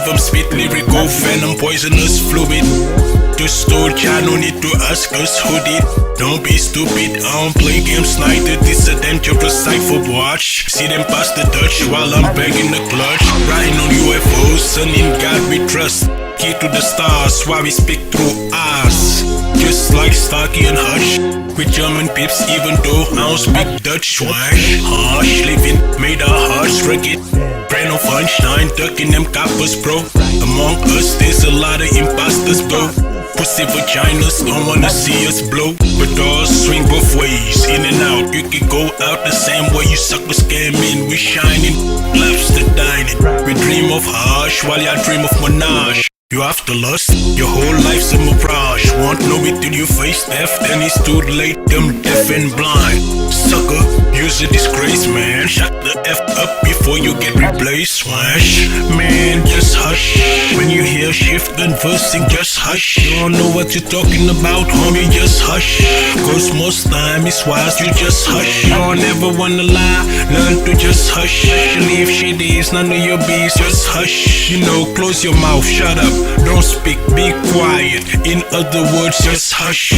of them spit lyrical venom, poisonous fluid. Just told ya, no need to ask us who did. Don't be stupid, I don't play games neither. This a dangerous cipher watch. See them pass the Dutch while I'm begging the clutch. Riding on UFOs, son, in God we trust. Key to the stars, why we speak through us. Just like Starkey and Hush. With German pips, even though I don't speak Dutch. Harsh living made our hearts rugged. Brain of Einstein, ducking them coppers, bro. Among us, there's a lot of imposters, bro. Pussy vaginas don't wanna see us blow. But doors swing both ways, in and out. You can go out the same way you suckers came in. We shining, lobster dining. We dream of Harsh while y'all dream of Menage. You after lust, your whole life's a mirage. Won't know it till you face death, then it's too late. Them deaf and blind. Sucker, you's a disgrace, man. Shut the F up before you get replaced. Swash, man, just hush. When you hear shift conversing, just hush. You don't know what you're talking about, homie, just hush. Cause most time it's wise, you just hush. You don't ever wanna lie, learn to just hush. Especially if shit is none of your bees, just hush. You know, close your mouth, shut up. Don't speak, be quiet. In other words, just hush.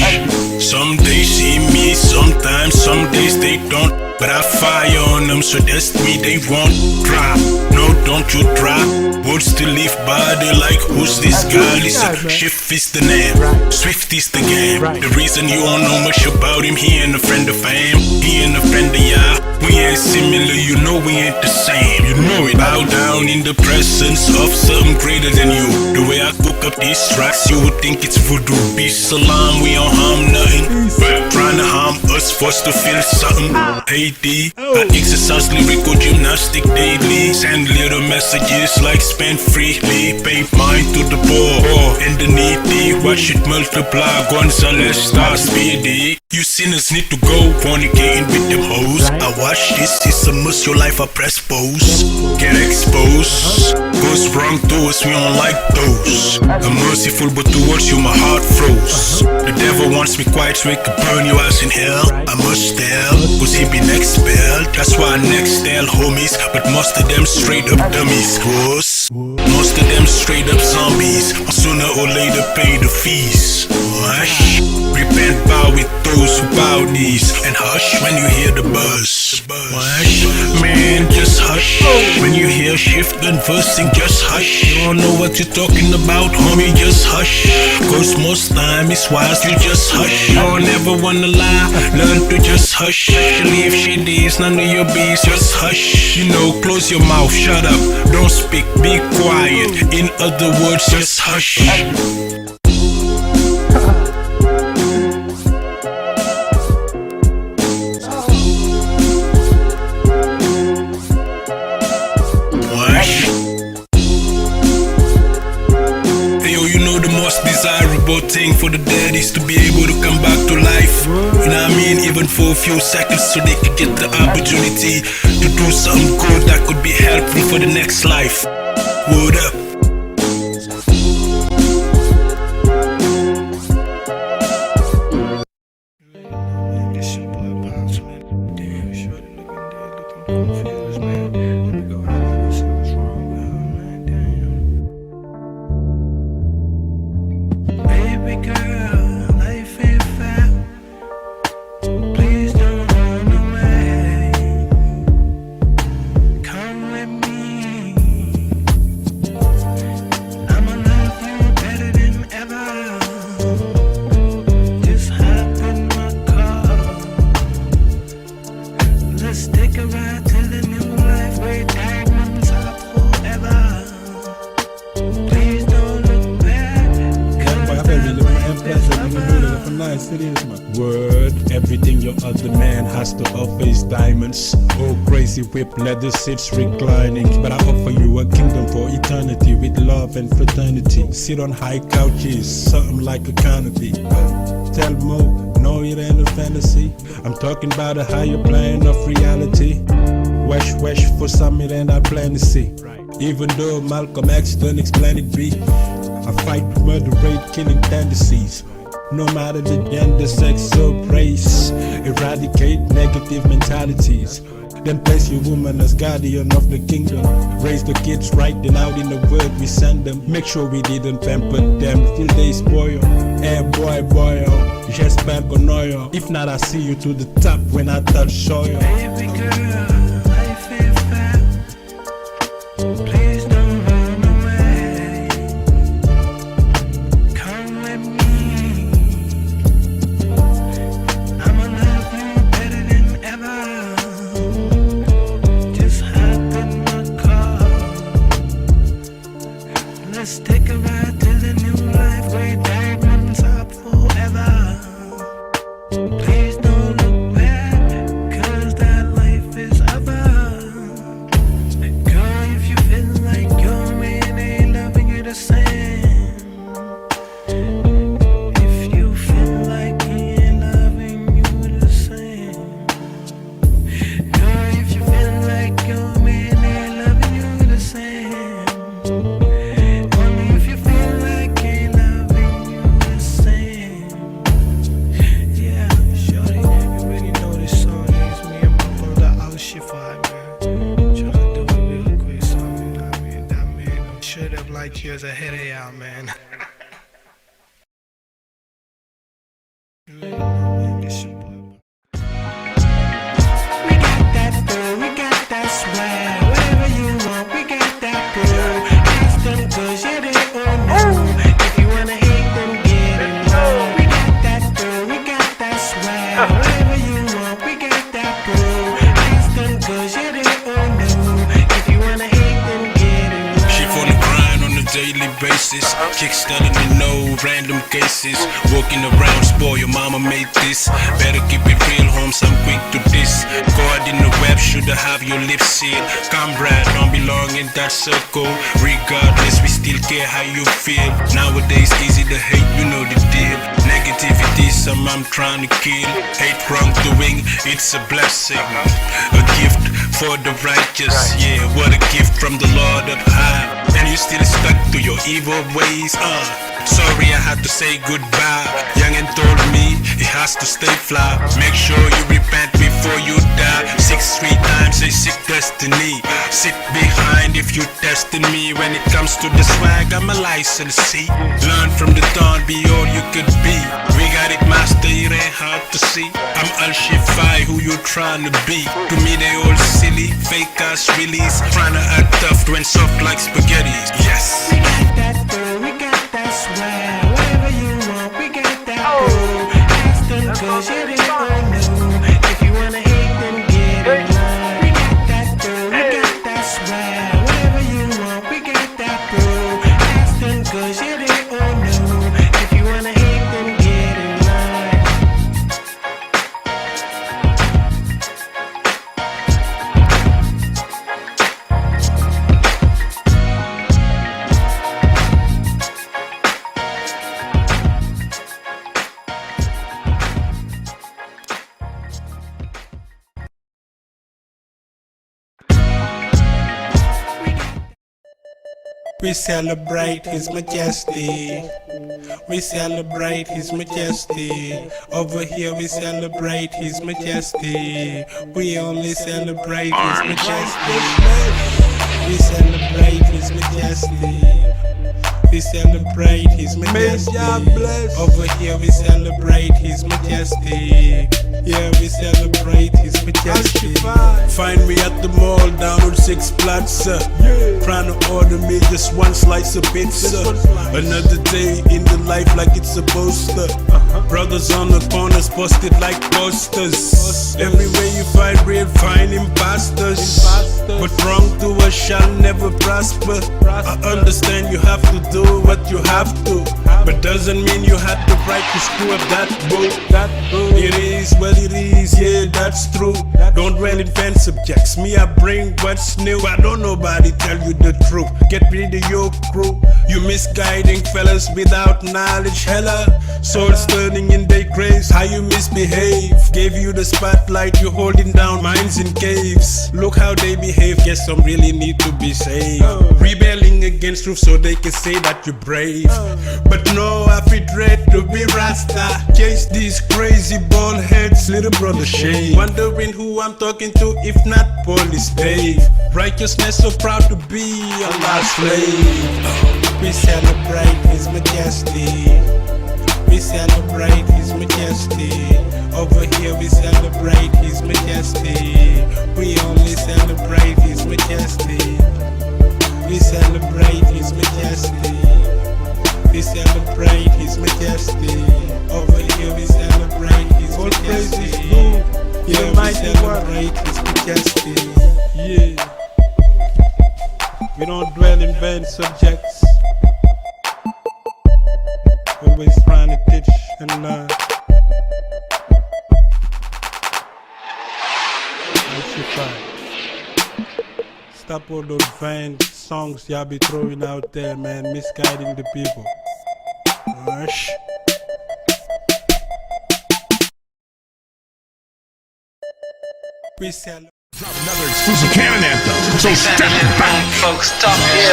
Some days see me, sometimes, some days they don't. But I fire on them, so that's me, they won't drop. No, don't you drop. Words to leave body like who's this guy? Listen, Shift is the name, Swift is the game. The reason you don't know much about him, he ain't a friend of fame, he ain't a friend of ya. We ain't similar, you know we ain't the same. You know it. Bow down in the presence of something greater than you. The way I cook up these tracks, you would think it's voodoo. Be salam, we don't harm nothing. But trying to harm us for us to feel something. AD, I exercise lyrical gymnastic daily. Send little messages like spend freely. Pay mine to the poor and the needy. Watch it multiply, Gonzalez star speedy. You sinners need to go fornicating with them hoes. I watch this, it's a must, your life I press pose. Get exposed, goes wrong to us, we don't like those. I'm merciful but towards you my heart froze. The devil wants me quiet so he can burn your ass in hell. I must tell, cause he been expelled. That's why I next tell homies, but most of them straight up dummies. Cause most of them straight up zombies. Sooner or later pay the fees. Hush, repent, bow with those who bow knees. And hush when you hear the buzz. Hush, man, just hush. When you hear shift conversing, just hush. You don't know what you're talking about, homie, just hush. Cause most time it's wise, you just hush. You don't ever wanna lie, learn to just hush. Especially if shit is none of your bees, just hush. You know, close your mouth, shut up. Don't speak, be quiet. In other words, just hush. Desirable thing for the dead is to be able to come back to life. You know what I mean? Even for a few seconds, so they could get the opportunity to do something good that could be helpful for the next life. Word up. Word, everything your other man has to offer is diamonds. Oh, crazy whip, leather seats reclining. But I offer you a kingdom for eternity with love and fraternity. Sit on high couches, something like a canopy. Tell Mo, no, it ain't a fantasy. I'm talking about a higher plane of reality. Wesh for some, it ain't I plan to see. Even though Malcolm X done explain it be. I fight murder, rape, killing tendencies. No matter the gender, sex or race, eradicate negative mentalities. Then place your woman as guardian of the kingdom. Raise the kids right, then out in the world we send them. Make sure we didn't pamper them till they spoil. Hey boy, j'espère qu'on oil. If not, I see you to the top when I touch soil. Baby girl, life ain't fair. Please don't run away. Come with me. I'ma love you better than ever. Just hop in my car. Let's take a ride to the new life where diamonds are forever. Please don't look back, 'cause that life is over. Girl, if you feel like your man ain't loving you the same, if you feel like he ain't loving you the same, girl, if you feel like your man ain't loving you the same, only if you feel like he ain't loving you the same. Yeah, shorty, you really know this song is me and my brother Al Shifa, man. Tryna do a real quick song, you know what I mean? That man should have liked years ahead of y'all, man. You really know, man, it's your boy. We got that girl, we got that swag. Whatever you want, we got that girl. Ask them 'cause yeah, they all know. If you wanna hate them, get in line. We got that girl, we got that swag. Whatever you want, we got that girl. Ask them 'cause yeah, they all know. If you wanna hate them, get in line. She on the grind on a daily basis. Kickstarting the no random cases. Walking around, spoil your mama made this. Better keep it real, homes, I'm quick to this. God in the web, should I have your lips sealed? Comrade, don't belong in that circle. Regardless, we still care how you feel. Nowadays, easy to hate, you know the deal. Negativity, some I'm trying to kill. Hate wrongdoing, it's a blessing. A gift for the righteous, yeah, what a gift from the Lord up high. And you still stuck to your evil ways, Sorry I had to say goodbye. Youngin told me he has to stay fly. Make sure you repent before you die. 6 times a sick destiny. Sit behind if you testing me. When it comes to the swag, I'm a licensee. Learn from the dawn, be all you could be. We got it master, it ain't hard to see. I'm Al Shifai, who you trying to be. To me they all silly, fake ass release. Trying to act tough when soft like spaghetti. Yes. We got that girl, we got that swag. Whatever you want, we got that girl. Ask them 'cause yeah, they all know. If you wanna hate them, get in line. We got that girl, we got that swag. Whatever you want, we got that girl. Ask them 'cause yeah, they all know. If you wanna hate them, get in line. We celebrate His Majesty. We celebrate His Majesty. Over here we celebrate His Majesty. We only celebrate His Majesty. We celebrate His Majesty. We celebrate His Majesty. Over here we celebrate His Majesty. Yeah, we celebrate His Majesty. Find me at the mall down on 6 Plaza. Trying to order me just one slice of pizza. Another day in the life like it's supposed to. Brothers on the corners posted like posters. Everywhere you find bread, find imposters. What wrong to us shall never prosper. I understand you have to do what you have to, but doesn't mean you had the right to screw up that book. It is what it is, yeah, that's true. Don't dwell in fan subjects. Me, I bring what's new. I don't nobody tell you the truth. Get rid of your crew. You misguiding fellas without knowledge. Hella souls turning in their graves. How you misbehave? Gave you the spotlight. You holding down minds in caves. Look how they behave. Guess some really need to be saved. Rebelling against truth so they can say that you're brave. But no, know I fit dread to be Rasta. Chase these crazy bald heads, little brother Shane. Wondering who I'm talking to, if not Police Dave. Righteousness, so proud to be a last slave. We celebrate His Majesty. We celebrate His Majesty. Over here we celebrate His Majesty. We only celebrate His Majesty. We celebrate His Majesty. We celebrate His Majesty. Over here we celebrate His Majesty. Yeah, we celebrate His Majesty. Yeah. We don't dwell in vain subjects. Always trying to teach and learn. Stop all those vain songs y'all be throwing out there, man, misguiding the people. Rush. We sell Another exclusive canon anthem. So step back. Folks talk We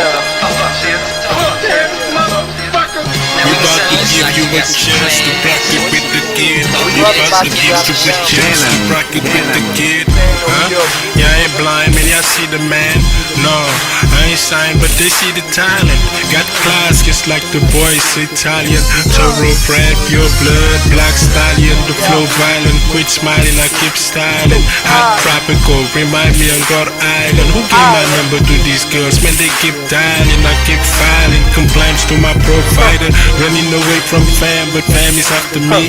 about to give you a chance to rock it with the kid. We about to give you a chance to rock it with the kid. Huh? Yeah, I ain't blind, man, y'all see the man. No, I ain't signed, but they see the talent. Got class, just like the boys Italian. Thoroughbred, pure blood, black stallion. The flow violent, quit smiling, I keep styling. Hot tropical, remind me on God Island. Who gave my number to these girls? Man, they keep dialing, I keep filing complaints to my provider. Running away from fam, but fam is after me.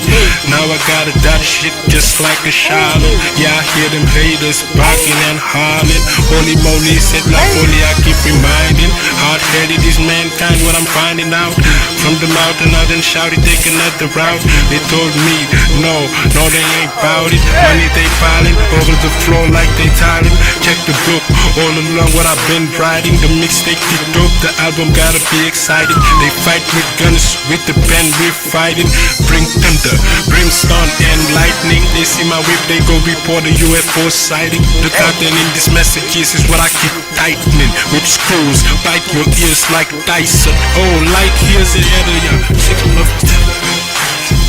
Now I gotta dodge shit just like a Charlotte. Yeah, I hear them haters barking and hollering. Holy moly, said like holy, I keep reminding. Hard-headed is mankind, what I'm finding out. From the mountain I done shouted, take another route. They told me, no, they ain't bout it. Money they piling, over the floor like they tiling. Check the book, all along what I've been writing. The mixtape is dope, the album gotta be excited. They fight with guns, with the pen we're fighting. Bring thunder, brimstone and lightning. They see my whip, they go report a UFO sighting. The content in these messages is what I keep tightening. With screws, bite your ears like Dyson. Oh, light years ahead of ya.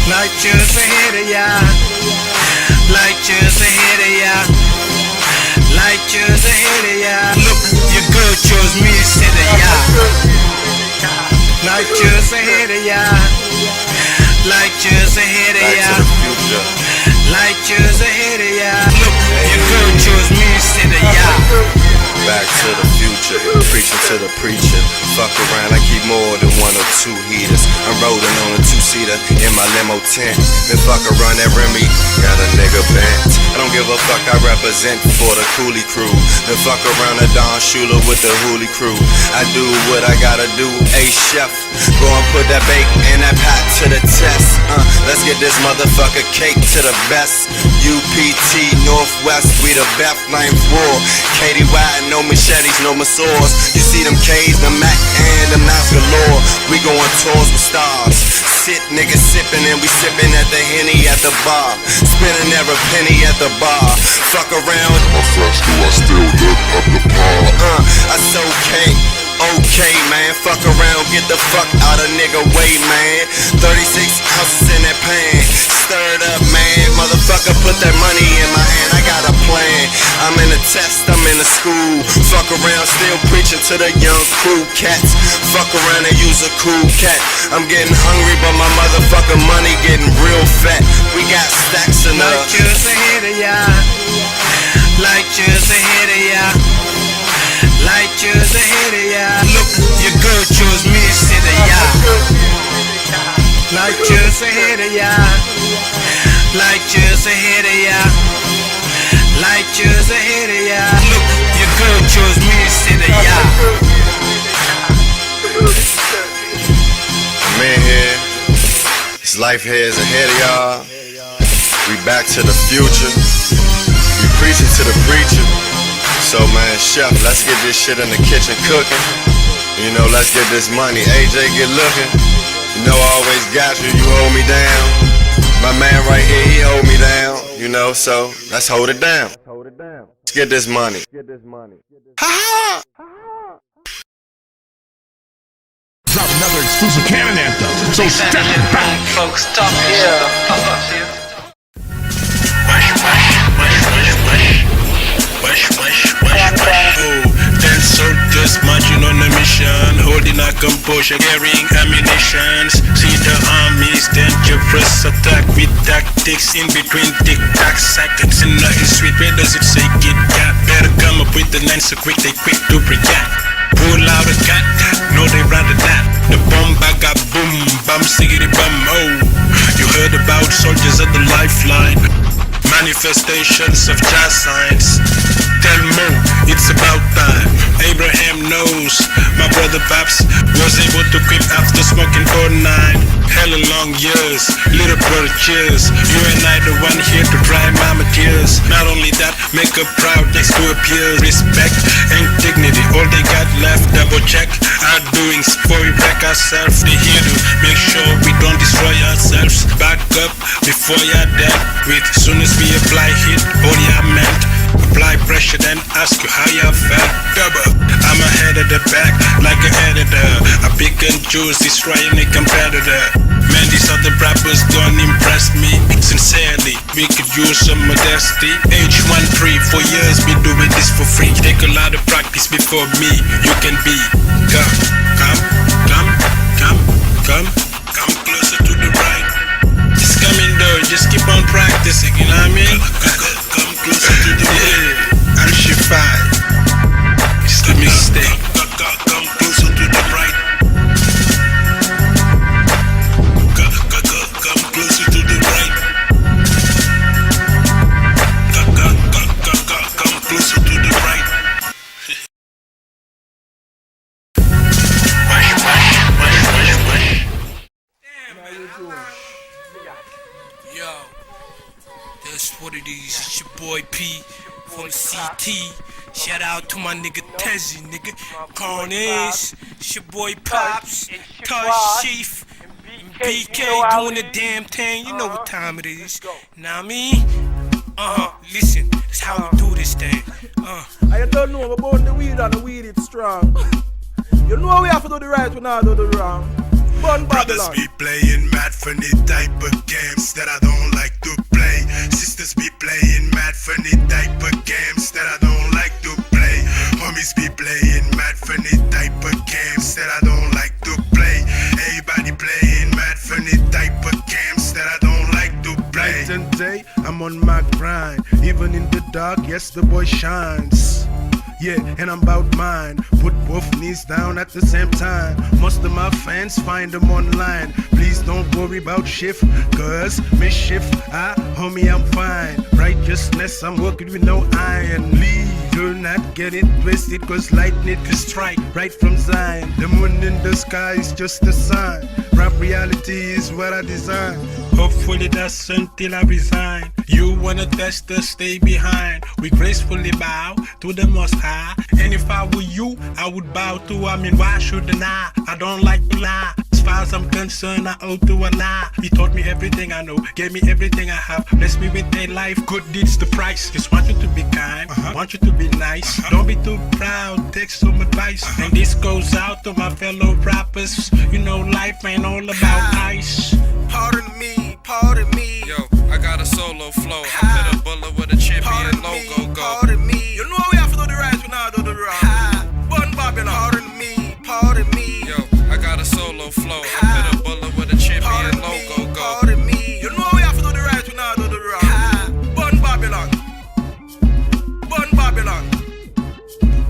Light years ahead of ya. Light years ahead of ya. Light years ahead of ya. Look, your girl chose me instead of ya. Light years ahead of ya. Light years ahead of ya. Light years ahead of ya. Look, your girl chose me instead of ya. Back to the future, preaching to the preacher. Fuck around, I keep more than 1 or 2 heaters. I'm rolling on a 2-seater in my limo tent. Then fuck around that Remy, got a nigga bent. I don't give a fuck, I represent for the Cooley crew. Then fuck around the Don Shula with the Hooley crew. I do what I gotta do, a chef. Go and put that bacon and that pot to the test. Let's get this motherfucker cake to the best. UPT Northwest, we the Beth Ninth War. KDY, no machetes, no masseurs. You see them K's, the Mac, and them Nas galore. We going tours with stars. Sit niggas sipping and we sipping at the Henny at the bar. Spending every penny at the bar. Fuck around. My friends do I still look up the par. That's okay. Okay, man, fuck around, get the fuck out of nigga way, man. 36 ounces in that pan, stirred up, man. Motherfucker, put that money in my hand, I got a plan. I'm in a test, I'm in a school. Fuck around, still preaching to the young crew cats. Fuck around and use a cool cat. I'm getting hungry, but my motherfucking money getting real fat. We got stacks enough. Light years ahead of ya. Light years ahead of ya. Light years ahead of ya. Look, your girl chose me instead of ya. Light years ahead of ya. Light years ahead of ya. Light years ahead of ya. Look, your girl chose me instead of ya. I'm in here. This life here is ahead of y'all. We back to the future. We preaching to the preacher. So man, chef, let's get this shit in the kitchen cooking. You know, let's get this money. AJ, get looking. You know I always got you, you hold me down. My man right here, he hold me down. You know, so let's hold it down. Let's get this money. Ha ha! Drop another exclusive canon anthem. So step back. Folks, talk here. Oh, then soldiers marching on a mission, holding a composure, carrying ammunitions. See the army's dangerous attack with tactics in between tic-tac seconds. And nothing sweet, where does it say get got? Better come up with the line so quick, they quick to react. Pull out a gun, no they rather that. The bomb baga boom, bum siggity bum. Oh, you heard about soldiers at the lifeline, manifestations of jazz signs. Tell Mo, it's about time. Abraham knows my brother Paps was able to quit after smoking for 9 hella long years. Little brother, cheers. You and I the one here to dry mama tears. Not only that, make her proud next to her peers. Respect and dignity, all they got left. Double check our doings before we wreck ourselves. They here to make sure we don't destroy ourselves. Back up before you're dead. With soon as we apply heat, all you meant. Apply pressure, then ask you how you felt. Double, I'm ahead of the back like an editor. I pick and choose, destroy any competitor. Man, these other rappers don't impress me. Sincerely, we could use some modesty. Age 13, 4 years, be doing this for free. Take a lot of practice before me, you can be. Come closer to the right. Just coming though, just keep on practicing, you know what I mean? Come closer to the right. I'm Shifai. It's the mistake. Come closer to the right. Come closer to the right. Come closer to the right. Yo, that's what it is. It's your boy P from CT. Shout out to my nigga Tezzy, nigga. Carnage. It's your boy Pops, Tush Chief, and BK doing the damn thing. You know what time it is. Know what I mean? Listen, that's how we do this thing. I don't know about the weed and the weed it's strong. You know we have to do the right, we not do the wrong. Bun Brothers Babylon. be playing mad funny type of games that I don't like to play. Sisters be playing mad funny type of games that I don't like to play. Homies be playing mad funny type of games that I don't like to play. Everybody playing mad funny type of games that I don't like to play. Night and day, I'm on my grind. Even in the dark, yes, the boy shines. Yeah, and I'm about mine. Put both knees down at the same time. Most of my fans find them online. Please don't worry about shift, cause mischief, homie, I'm fine. Righteousness, I'm working with no iron. Please do not get it twisted, cause lightning can strike right from Zion. The moon in the sky is just a sign. Rap reality is what I design. Hopefully that's until I resign. You wanna test us, stay behind. We gracefully bow to the Most High. And if I were you, I would bow to. I mean, why shouldn't I? I don't like to lie. As far as I'm concerned, I owe to Allah. He taught me everything I know, gave me everything I have, blessed me with a life. Good deeds the price. Just want you to be kind, want you to be nice. Don't be too proud, take some advice. And this goes out to my fellow rappers. You know, life ain't all about ice. Pardon me, pardon me. Yo, I got a solo flow. I put a bullet with a champion logo. Go. Pardon me. You know we have to do the right, we not do the wrong. Bun Babylon. Pardon me, pardon me. Yo, I got a solo flow. I put a bullet with a champion logo. Go. Pardon me. You know we have to do the right, we not do the wrong. Bun Babylon. Bun Babylon.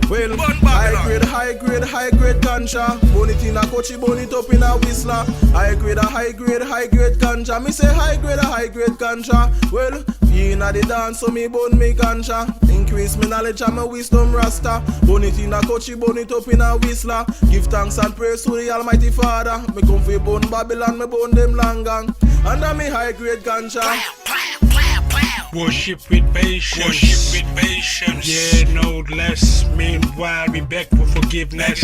Well, high grade ganja. Bone it in a coachy, bone it up in a whistler. High grade ganja. Me say high grade ganja. Well, you inna the dance, so me bone me ganja. Increase me knowledge and my wisdom rasta. Bone it in a coachy, bone it up in a whistler. Give thanks and praise to the Almighty Father. Me come for bone Babylon, me bone them long gang. Under me high grade ganja. Worship with patience. Yeah, no less. Meanwhile, we beg for forgiveness.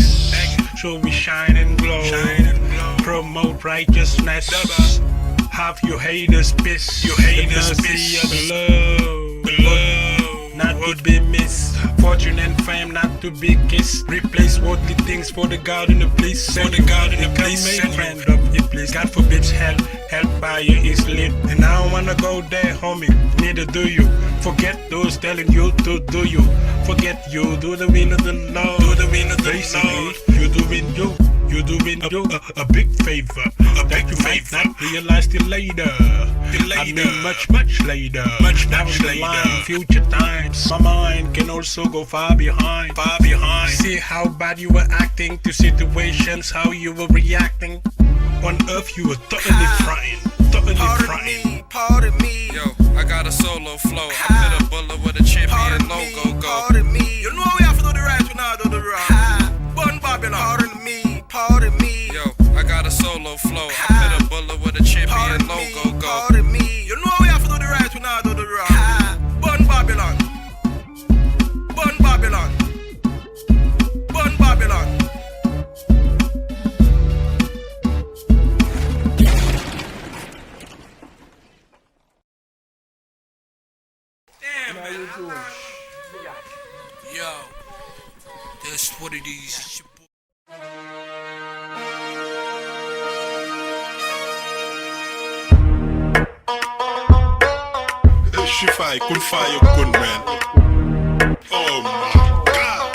So we shine and glow. Promote righteousness. Have your haters pissed. Your haters pissed. The love. not to be missed. Fortune and fame not to be kissed. Replace worldly things for the God in the place. For the God in the place. Make friend of Iblis. God forbids hell. Hellfire is lit. And I don't wanna go there, homie. Neither do you. Forget those telling you to do you. Forget you. Do the will of the Lord. Do the will of the Lord. You doing you. You doing you a big favor. A big favor. Not realize till later. I mean much later. Much later. Line, future times. My mind can also go far behind. Far behind. See how bad you were acting to situations. How you were reacting. On earth you were totally frightened. Totally frightened. Pardon me. Yo, I got a solo flow. I hit a bullet with a champion logo. Go. Pardon me. You know we have to do the right, we now do the wrong. Bun Babylon. Pardon me. Pardon me. Yo, I got a solo flow. I hit a bullet with a champion logo. Go. Pardon me. You know we have to do the right, we now do the wrong. Bun Babylon. Bun Babylon. Bun Babylon. Yo, that's what it is. Shifai, kun fire, kun man. Oh my God.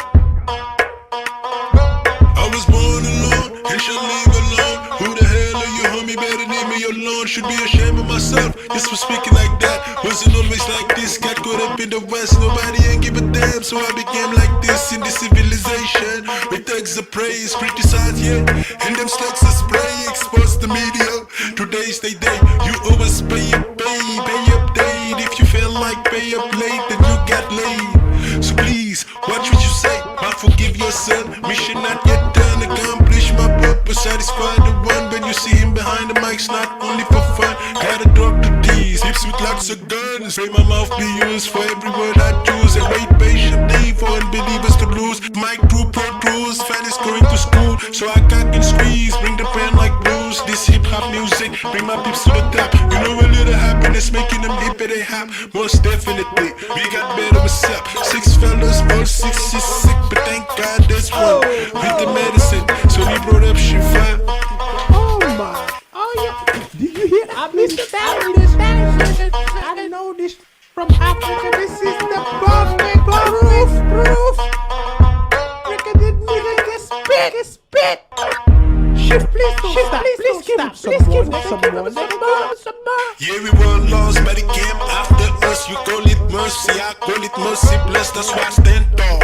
I was born alone and shall live alone. Who the hell are you, homie? Better leave me alone. Should be ashamed of myself just for speaking like that. Wasn't always like this. Got caught up in the West. Nobody ain't give a damn. So I became like this in this civilization. With thugs of praise, criticize, yeah. And them slugs of spray expose the media. Today's the day. You always pay up, pay up date. If you feel like pay up late, then you got laid. So please, watch what you say. I forgive your son. Mission not yet done. Accomplish my purpose. Satisfy the one. When you see him behind the mic's not only for fun. Gotta drop the D's. Hips with lots of guns. Pray my mouth be used for every word I choose. And wait patiently for unbelievers to lose. Mic through Pro Tools. Fan is going to school. So I cock and squeeze. Bring the pen like blues. This hip hop music. Bring my peeps to the top. You know a little happiness making them hip and they hop. Most definitely. We got better what's up. 6 fellas, all 6 is sick. But thank God there's one with the medicine. So we brought up Shifa. Oh my. Oh yeah. Did you hear that? I missed that. I know this from Africa. This is the perfect proof. Freaking did nigga get spit. Shift, please give him some more. Yeah, we were lost, but it came after us. You call it mercy, I call it mercy. Blessed, that's why I stand tall.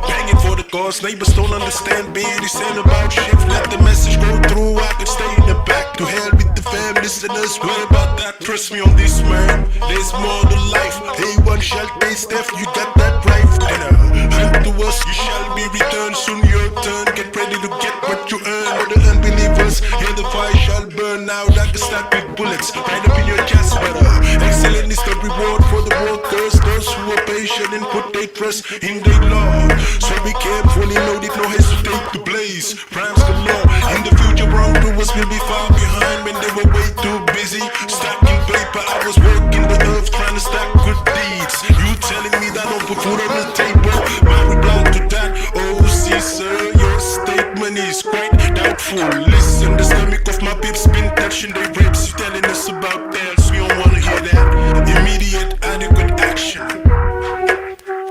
Banging for the cause, neighbors don't understand. Being saying about shift, let the message go through. I can stay in the back. To hell with the fam, listeners. What about that? Trust me on this, man. There's more to life. A1 shall taste death, you got that right. And unto us, you shall be returned. Soon your turn, get ready to get what you earn. For the unbelievers, here the fire shall burn. Now that can start with bullets right up in your chest. But excellent is the reward for the workers, those who are patient and put their trust in their Lord. So be carefully loaded, no hesitate to blaze. Crimes galore. In the future, wrongdoers will be far behind when they were way too busy stacking paper. I was working the earth trying to stack good deeds. You telling me that don't put food on the table? My reply to that, oh Caesar, your statement is quite doubtful. Listen, the stomach of my peeps been touching their ribs. You telling us about theirs, we don't wanna hear that. Immediate, adequate action.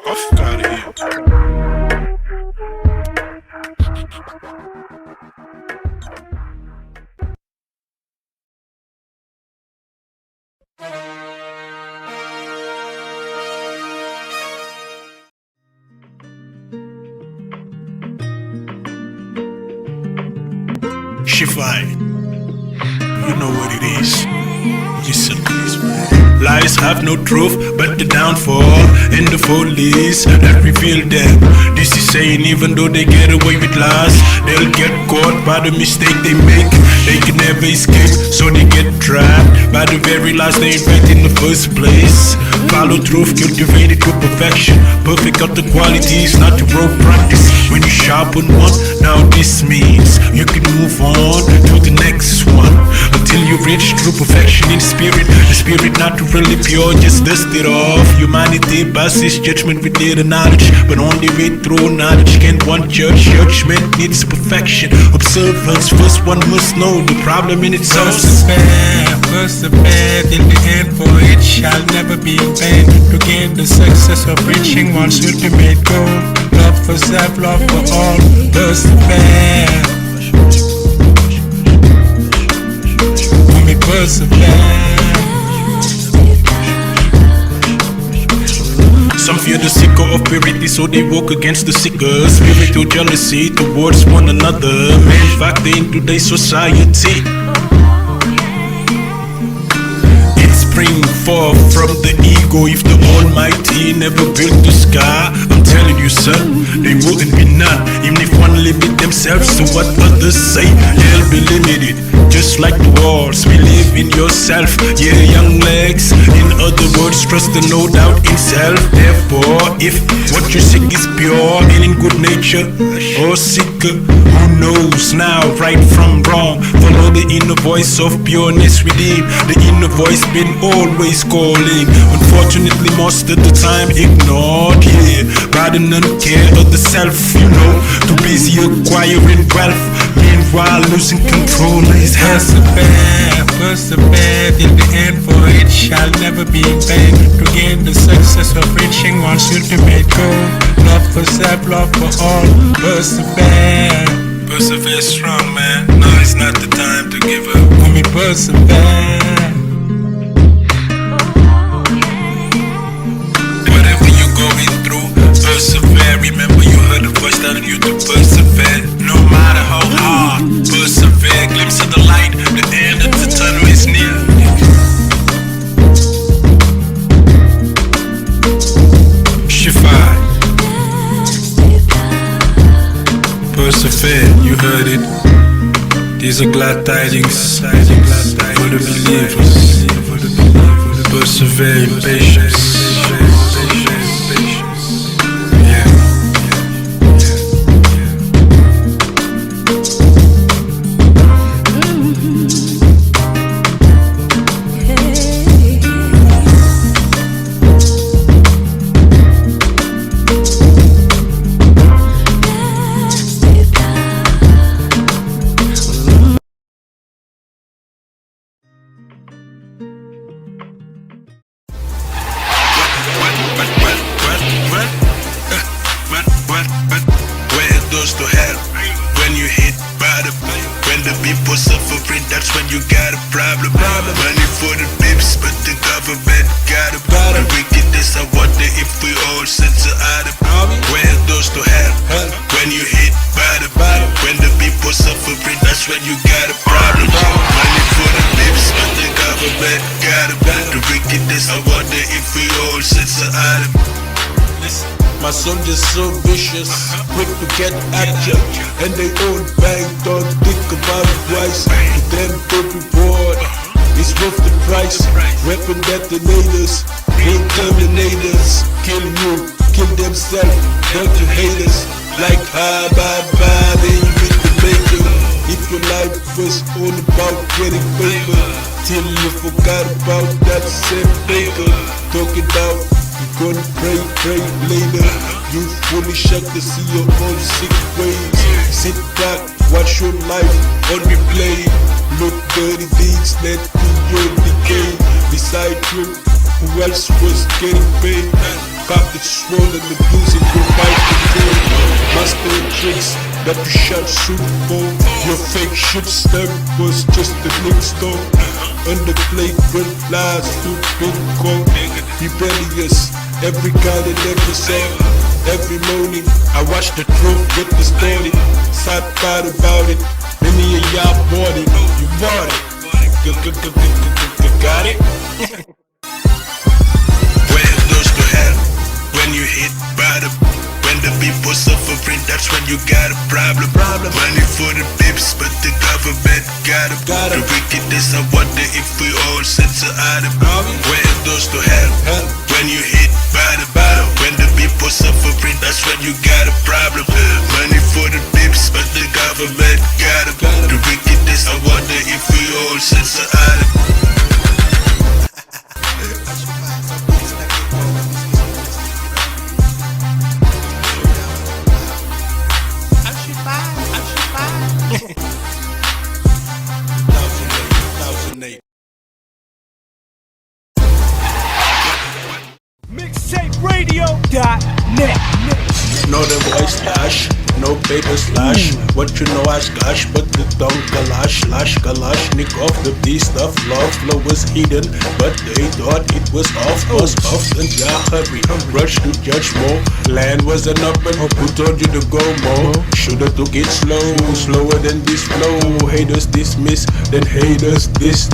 Off out of here. Shifai, you know what it is. Listen, please. Lies have no truth but the downfall and the follies that reveal them. This is saying even though they get away with lies, they'll get caught by the mistake they make. They can never escape, so they get trapped by the very lies they invent in the first place. Follow truth, cultivate it to perfection. Perfect of the qualities, not your road practice. When you sharpen one, now this means you can move on to the next one until you reach true perfection in spirit. The spirit not really pure, just dust it off. Humanity passes judgment with little knowledge, but only with true knowledge can one judge. Judgment needs perfection. Observance first, one must know the problem in itself. Persevere till the end, for it shall never be in vain. To gain the success of reaching one's ultimate goal. Love for self, love for all. Persevere. Only persevere. Some fear the seeker of purity, so they walk against the seeker. Spiritual jealousy towards one another. Main factor in today's society. Spring forth from the ego. If the Almighty never built the sky, I'm telling you, son, they wouldn't be none. Even if one limit themselves to what others say, they'll be limited. Just like the walls, believe in yourself. Yeah, young legs. In other words, trust and no doubt in self. Therefore, if what you seek is pure and in good nature, or seeker, who knows now right from wrong? Follow the inner voice of pureness within. The inner voice been always calling. Unfortunately, most of the time ignored. Yeah, by the non-care of the self, you know, too busy acquiring wealth. Meanwhile, losing control of his health. Persevere till the end, for it shall never be in vain. To gain the success of reaching one's ultimate goal. Love for self, love for all. Persevere. Persevere strong, man. Now it's not the time to give up. Only persevere. Whatever you're going through, persevere. Remember you heard the voice telling you to persevere. No matter how hard, persevere. Glimpse of the light, the end of the tunnel is near. Shifai. Persevere, you heard it. These are glad tidings for the believers. Persevere in patience. Where goes to hell when you hit bottom? When the people suffering, that's when you got a problem. Money for the bips, but the government got a problem. The wickedness, I wonder if we all censor out of. Where goes to hell when you hit bottom? When the people suffering, that's when you got a problem. Money for the bips, but the government got a problem. The wickedness, I wonder if we all censor out of. My son is so vicious, quick to get at ya, and they own bank, don't think about it twice. To them, every board is worth the price. Weapon detonators, real terminators, kill you, kill themselves, don't you haters. Like bye, then you meet the maker. If your life was all about getting paper, till you forgot about that same paper. Talking about you gonna pray later. You fully shocked to see your own sick ways. Sit back, watch your life on replay. Look dirty deeds led to your decay. Beside you, who else was getting paid? Pockets swollen, abusing your life control. Master tricks that you shot shoot for. Your fake shit step was just a link stone. Under flagrant lies to been cold. Rebellious, every kind of episode. Every morning I watch the truth get distorted. Sad part about it, many of y'all bought it. You bought it. Got it? Where goes to hell when you hit bottom? When the people suffering, that's when you got a problem. Money for the bips, but the government got 'em. The wickedness, I wonder if we all censor out of. Where goes to hell when you hit bottom? When the people for suffering, that's when you got a problem. Money for the bips, but the government got 'em. The wickedness, I wonder if we all sense the island. MixtapeRadio.net. No the voice slash, no paper slash. What you know I slash, but the tongue galash, lash galash. Nick off the beast of love, flow was hidden, but they thought it was off. Was off and yeah, hurry, rush to judge more. Land wasn't open, who told you to go more? Shoulda took it slow, slower than this flow. Haters dismiss, then haters diss.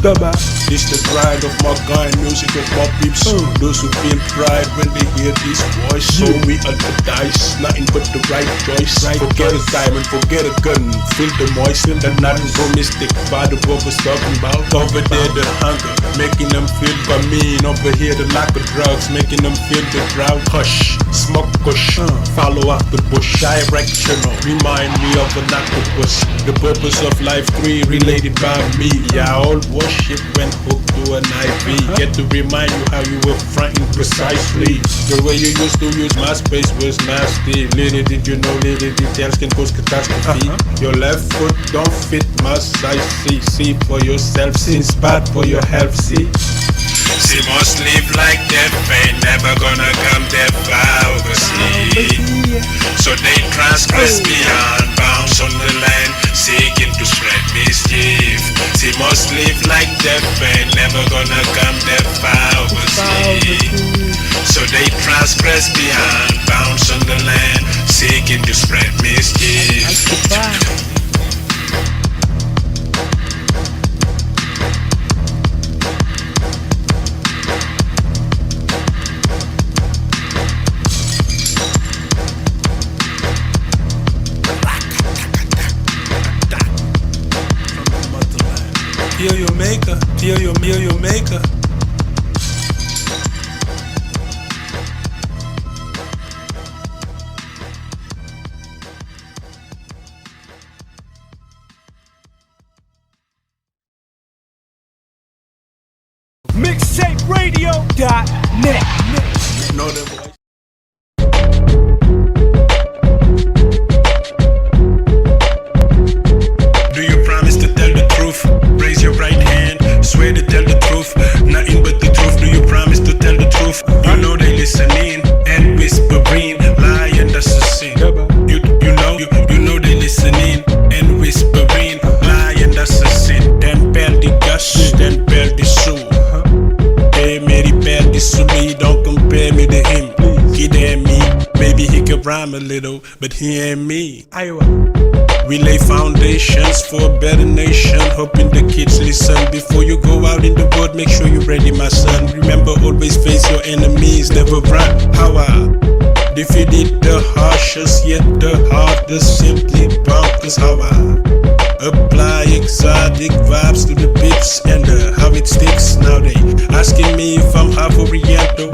This the pride of my kind, music of my peeps. Those who feel pride when they hear this voice. So we advertise, nothing but the right choice. Forget a diamond, forget a gun. Feel the moisture, that nothing so mystic. By the book was talking about. Over there the hunger, making them feel mean. Over here the lack of drugs, making them feel the drought. Hush, smoke kush, follow up the bush. Directional, remind me of an octopus. The purpose of life 3 related by me. Yeah, all worship when hooked to an IV. Get to remind you how you were fronting precisely. The way you used to use my space was nasty. Little did you know, little details can cause catastrophe. Your left foot don't fit my size. See for yourself, since bad for your health. See must live like that, ain't never gonna come that far overseas. So they transgress beyond bounds on the land, seeking to spread mischief. She must live like that, ain't never gonna come that far overseas. So they transgress beyond bounds on the land, seeking to spread mischief. Feel your maker, feel your maker. MixtapeRadio.net. know the voice. Do you promise to tell the truth? Raise your right hand, swear to tell the truth. Nothing but the truth. Do you promise to tell the truth? You know they listening and whispering, lying, that's a sin. You know they listening and whispering, lying, that's a sin. Then perdi gas, then perdi sou. Hey, Mary perdi sou, me don't compare me to him. He ain't me, maybe he can rhyme a little, but he ain't me. We lay foundations for a better nation, hoping the kids listen. Before you go out in the world, make sure you're ready, my son. Remember, always face your enemies, never run. How I defeated the harshest, yet the hardest, simply bonkers. How I apply exotic vibes to the beats and how it sticks. Now they asking me if I'm half Oriental,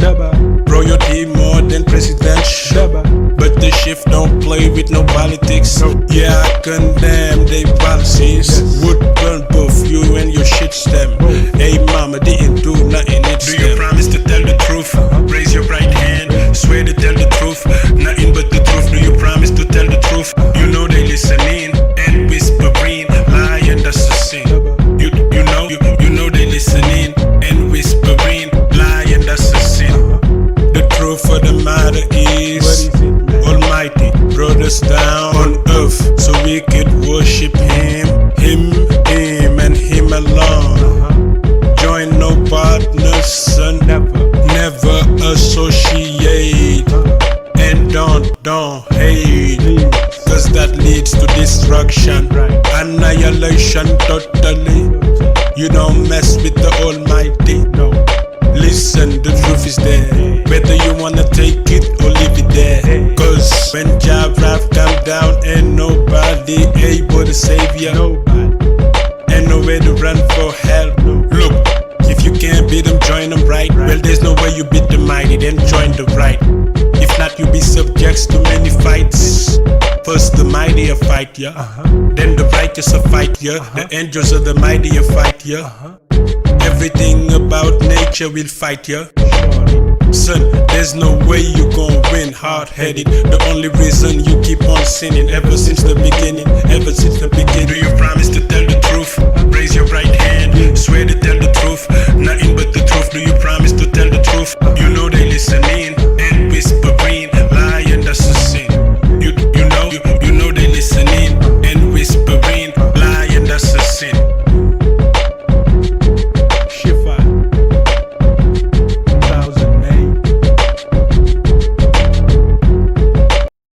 royalty more than presidential. But the shift don't play with no politics. Yeah, I condemn they policies. Would burn both you and your shit stem. Hey mama, didn't do nothing, it's Do you promise to tell the truth? Raise your right hand, swear to tell the truth. Nothing but the truth. Do you promise to tell the truth? You know they listening and whispering, lying, that's a sin. You know they listening and whispering, lying, that's a sin. The truth of the matter is Almighty brought us down on earth so we could worship Him, and Him alone. Join no partners and never associate, and don't hate, cause that leads to destruction, annihilation totally. You don't mess with the Almighty. Listen, the truth is there. Whether you wanna take it or leave it there. Cause when Jah Wrath come down, ain't nobody able to save ya. Ain't nowhere to run for help. Look, if you can't beat them, join them right. Well, there's no way you beat the mighty, then join the right. If not you be subjects to many fights. First the mighty fight ya, then the righteous fight ya, the angels of the mighty fight ya. Everything about nature will fight ya. Son, there's no way you gon' win hard-headed. The only reason you keep on sinning ever since the beginning, ever since the beginning. Do you promise to tell the truth? Raise your right hand, swear to tell the truth, nothing but the truth. Do you promise to tell the truth? You know they listening and whispering, lie and that's a sin. You know they listening and whispering, lie and that's a sin. Shifa 2008.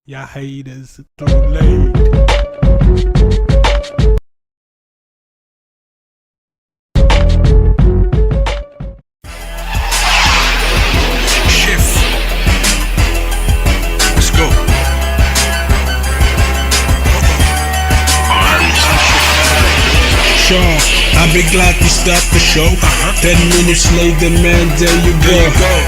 Y'all haters too late. I'll be glad to start the show. 10 minutes later, man, there you go.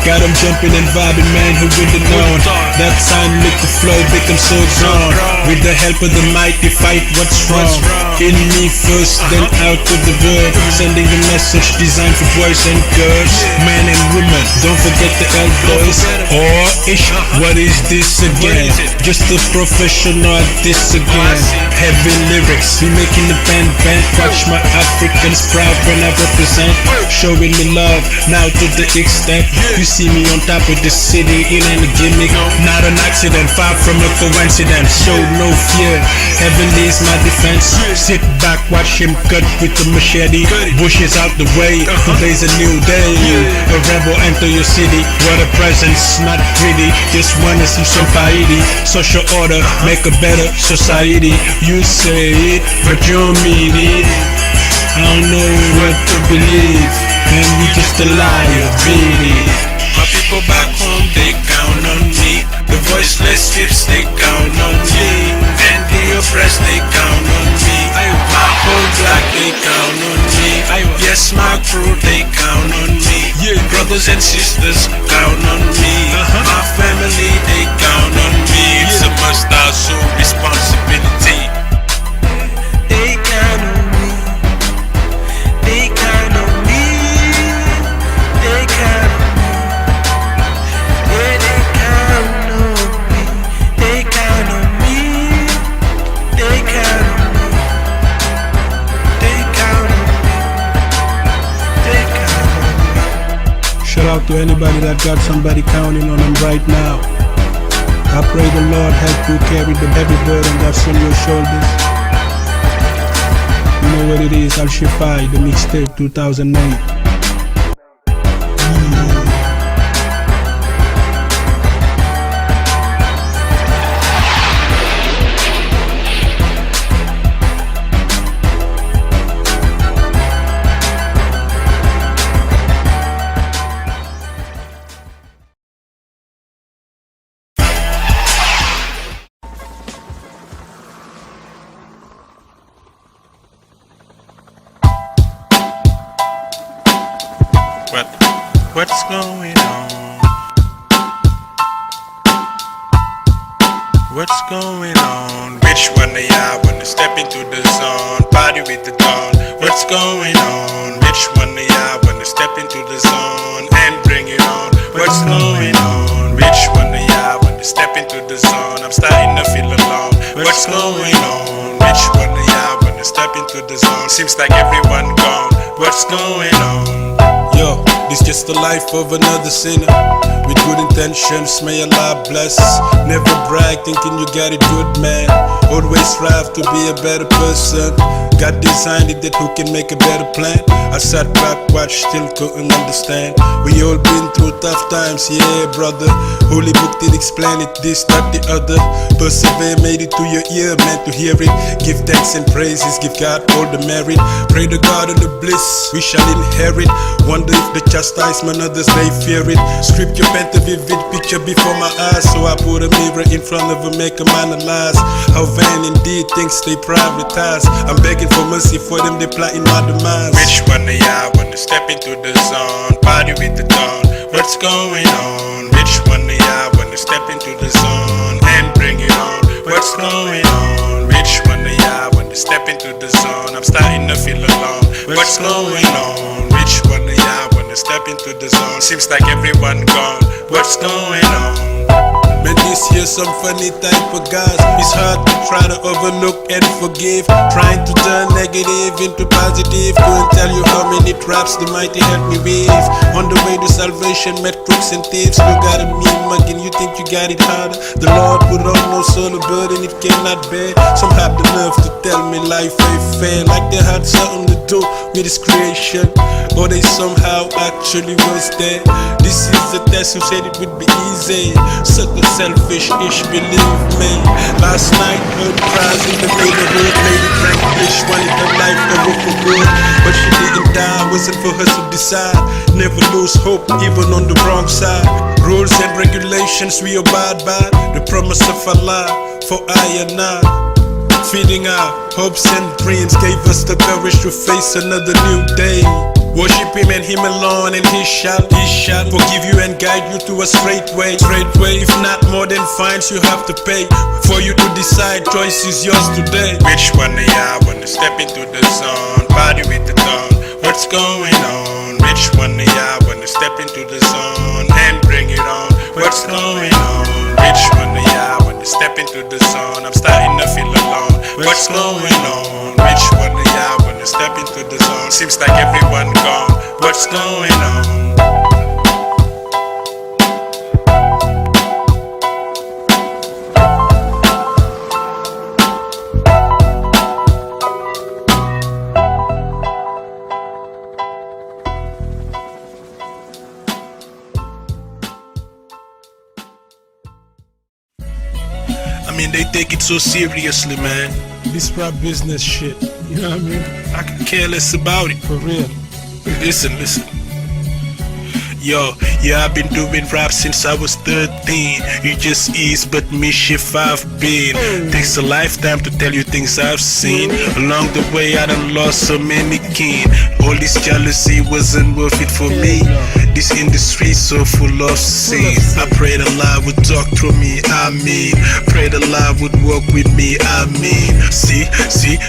Got 'em jumping and vibing, man, who would've known? That time make the flow become so drawn. With the help of the mighty fight, what's wrong? In me first, then out to the world. Sending the message designed for boys and girls, man and women. Don't forget the elders. Or ish, what is this again? Just a professional at this again. Heavy lyrics, we making the band. Watch my Africans proud when I represent. Showing me love, now to the extent you see me on top of the city, it ain't a gimmick. Not an accident, far from a coincidence. Show no fear, heavenly is my defense. Sit back, watch him cut with the machete. Bushes out the way, today's a new day. A rebel enter your city, what a presence, not greedy. Just wanna see some piety. Social order, make a better society. You say it, but you don't mean it. I don't know what to believe, and we just a liar, baby. My people back home, they count on me. The voiceless hips, they count on me. And the oppressed, they count on me. My whole black, they count on me. Yes, my crew, they count on me. Brothers and sisters, count on me. My family, they count on me. It's a must, also responsibility. They count on me. They count on me. They count on me. Yeah, they count on me. They count on me. They count on me. They count on me. They count on me. Shout out to anybody that got somebody counting on them right now. I pray the Lord help you carry the heavy burden that's on your shoulders. You know what it is, Al Shifai, the mixtape 2008. What's going on? What's going on? Which one of y'all wanna step into the zone? Party with the dawn. What's going on? Which one of y'all wanna step into the zone and bring it on? What's going on? Which one of y'all wanna step into the zone? I'm starting to feel alone. What's going on? Which one of y'all wanna step into the zone? Seems like everyone gone. What's going on? Yo, this just the life of another sinner. With good intentions, may Allah bless. Never brag thinking you got it good, man. Always strive to be a better person. God designed it that who can make a better plan. I sat back, watched, still couldn't understand. We all been through tough times, yeah, brother. Holy book did explain it, this, that, the other. Persevere, made it to your ear, meant to hear it. Give thanks and praises, give God all the merit. Pray to God in the bliss, we shall inherit. Wonder if the chastisement others may fear it. Scripture paint a vivid picture before my eyes, so I put a mirror in front of her, make them analyze how vain indeed things they privatize. I'm begging for mercy for them, they plotting my demise. Which one of y'all wanna step into the zone? Party with the dawn. What's going on? Which one of y'all ya wanna step into the zone and bring it on? What's going on? Which one of ya wanna step into the zone? I'm starting to feel alone. What's going on? Which one of ya wanna step into the zone? Seems like everyone gone. What's going on? Man, this here's some funny type of guys. It's hard to try to overlook and forgive. Trying to turn negative into positive. Couldn't tell you how many traps the mighty helped me with. On the way to salvation, met crooks and thieves. Look at me mugging, you think you got it harder. The Lord put on no soul a burden it cannot bear. Some have the nerve to tell me life ain't fair. Like they had something to do with His creation, or they somehow actually was there. This is a test who said it would be easy. Such a selfish-ish, believe me. Last night, heard cries in the neighborhood. Lady drank fish, wanted her life over for good, but she didn't die, wasn't for her to decide. Never lose hope, even on the wrong side. Rules and regulations we abide by. The promise of Allah for I and I. Feeding our hopes and dreams gave us the courage to face another new day. Worship Him and Him alone, and He shall forgive you and guide you to a straight way. If not more than fines you have to pay. For you to decide, choice is yours today. Which one of ya wanna step into the zone? Party with the dawn. What's going on? Which one of ya wanna step into the zone and bring it on? What's going on? Which one of ya wanna step into the zone? I'm starting to feel alone. What's going on? Which one of ya wanna step into the zone? Seems like everyone gone. What's going on? I mean, they take it so seriously, man. This rap business shit, you know what I mean? I could care less about it. For real. Listen. Yo, yeah, I've been doing rap since I was 13. You just ease, but mischief I've been. Takes a lifetime to tell you things I've seen. Along the way I done lost so many kin. All this jealousy wasn't worth it for me. This industry's so full of sin. I pray Allah would talk through me, I mean. Pray Allah would walk with me, I mean. See,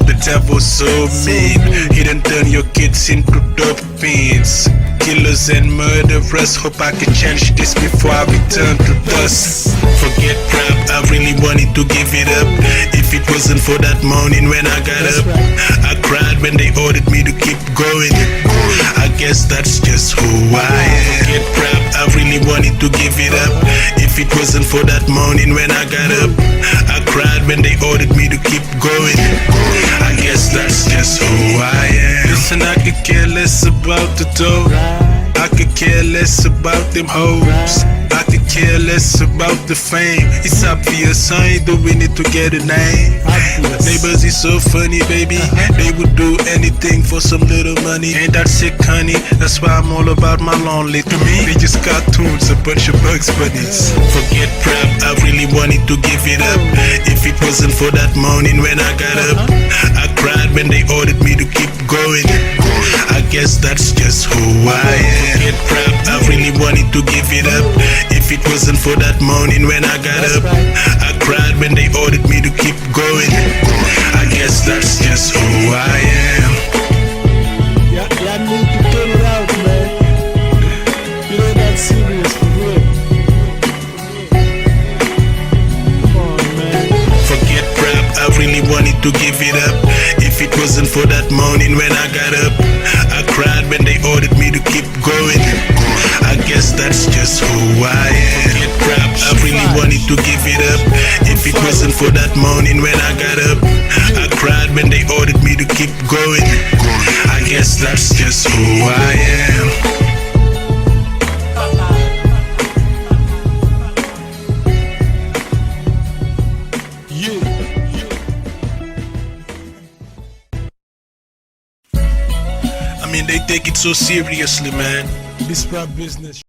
the devil's so mean. He done turn your kids into dope fiends. Killers and murderers, hope I can change this before I return to dust. Forget rap, I really wanted to give it up. If it wasn't for that morning when I got up, I cried when they ordered me to keep going. I guess that's just who I am. Forget rap, I really wanted to give it up. If it wasn't for that morning when I got up, I cried when they ordered me to keep going. I guess that's just who I am. Listen, I could care less about the dough. I could care less about them hoes. I could care less about the fame. It's obvious I ain't doing it to get a name. Neighbors is so funny, baby. They would do anything for some little money. Ain't that sick, honey? That's why I'm all about my lonely. To me, they just cartoons, a bunch of Bugs Bunnies. Forget rap, I really wanted to give it up. If it wasn't for that morning when I got up, I cried when they ordered me to keep going. I guess that's just who I am. Forget rap, I really wanted to give it up. If it wasn't for that morning when I got up, I cried when they ordered me to keep going. I guess that's just who I am. Y'all need to get it out, man. You ain't that serious for real. Come on, man. Forget rap, I really wanted to give it up. If it wasn't for that morning when I got up, I cried when they ordered me to keep going. I guess that's just who I am. Forget rap, I really wanted to give it up. If it wasn't for that morning when I got up, I cried when they ordered me to keep going. I guess that's just who I am. I mean, they take it so seriously, man. This rap business.